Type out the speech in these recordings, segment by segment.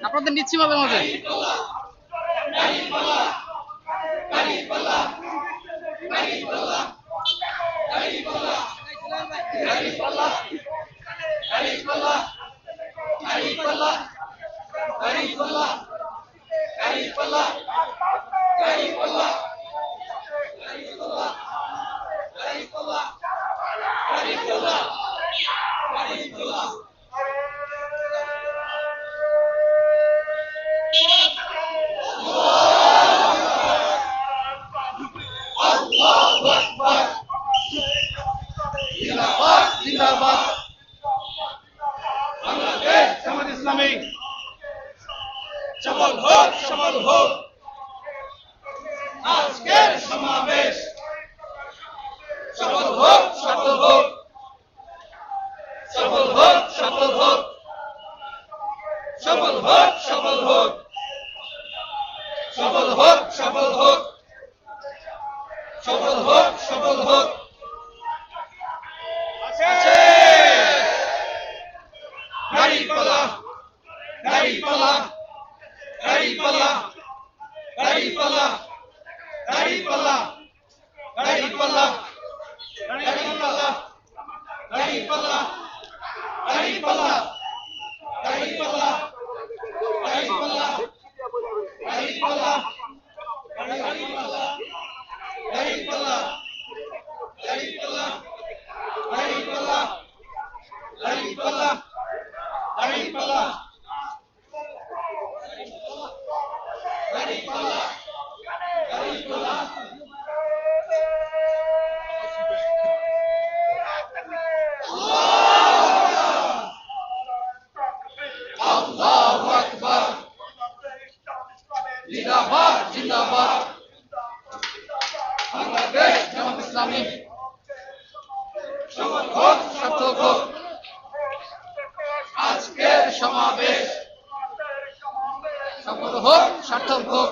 আপনাদের নিচ্ছি মাঝে মাঝে। জিন্দাবাদ বাংলাদেশ জামাত ইসলামী সফল হোক, সফল হোক আজকের সমাবেশ, সফল হোক, সফল হোক, সফল হোক, সফল হোক, সফল হোক, সফল হোক, সফল হোক, সফল হোক, সফল হোক, সফল হোক। দাঁড়িপাল্লা, দাঁড়িপাল্লা, দাঁড়িপাল্লা, দাঁড়িপাল্লা, দাঁড়িপাল্লা, দাঁড়িপাল্লা, দাঁড়িপাল্লা, দাঁড়িপাল্লা, দাঁড়িপাল্লা, দাঁড়িপাল্লা, দাঁড়িপাল্লা, দাঁড়িপাল্লা, দাঁড়িপাল্লা, দাঁড়িপাল্লা, দাঁড়িপাল্লা, দাঁড়িপাল্লা, দাঁড়িপাল্লা, দাঁড়িপাল্লা, দাঁড়িপাল্লা, দাঁড়িপাল্লা। আল্লাহু আকবার। জিন্দাবাদ, জিন্দাবাদ বাংলাদেশ জামাত ইসলামী সফল হোক, সার্থক হোক আজকের সমাবেশ, সফল হোক, সার্থক হোক,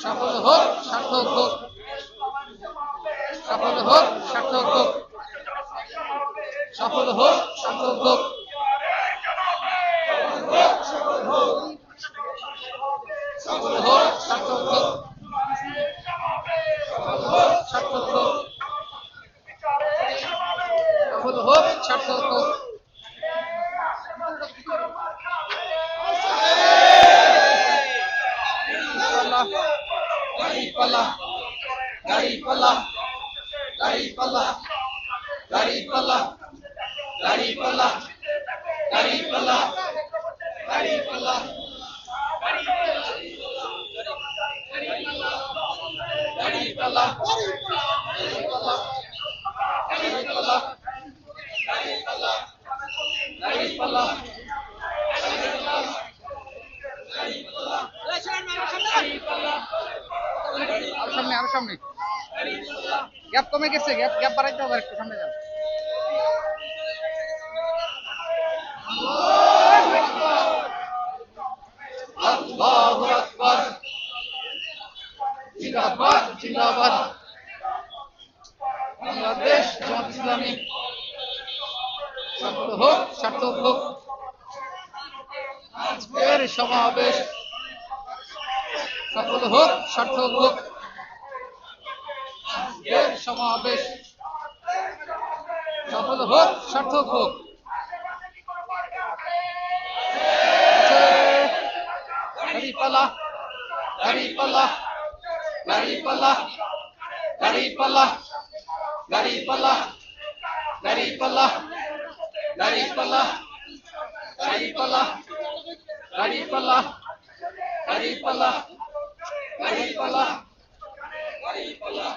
সফল হোক, সার্থক হোক, সফল হোক, সার্থক হোক, সফল হোক, সার্থক হোক, সফল হোক, সফল হোক, সার্থক হোক, সফল হোক, সার্থক হোক, সফল হোক, সার্থক হোক। দাঁড়িপাল্লা, দাঁড়িপাল্লা, দাঁড়িপাল্লা, দাঁড়িপাল্লা, দাঁড়িপাল্লা, দাঁড়িপাল্লা, দাঁড়িপাল্লা, দাঁড়িপাল্লা, দাঁড়িপাল্লা, দাঁড়িপাল্লা, দাঁড়িপাল্লা, আরো সামনে, আরো সামনে, গ্যাপ কমে গেছে, গ্যাপ গ্যাপ বাড়াইতে হবে, একটু সামনে যান। আল্লাহু আকবার। জিন্দাবাদ, জিন্দাবাদ বাংলাদেশ জামাত ইসলামী সফল হোক, সার্থক হোক আজকের সমাবেশ, সফল হোক, সার্থক হোক আজকের সমাবেশ, সফল হোক, সার্থক হোক। দাঁড়িপাল্লা, দাঁড়িপাল্লা, দাঁড়িপাল্লা, দাঁড়িপাল্লা, দাঁড়িপাল্লা, দাঁড়িপাল্লা, দাঁড়িপাল্লা, দাঁড়িপাল্লা, দাঁড়িপাল্লা, দাঁড়িপাল্লা, দাঁড়িপাল্লা, দাঁড়িপাল্লা,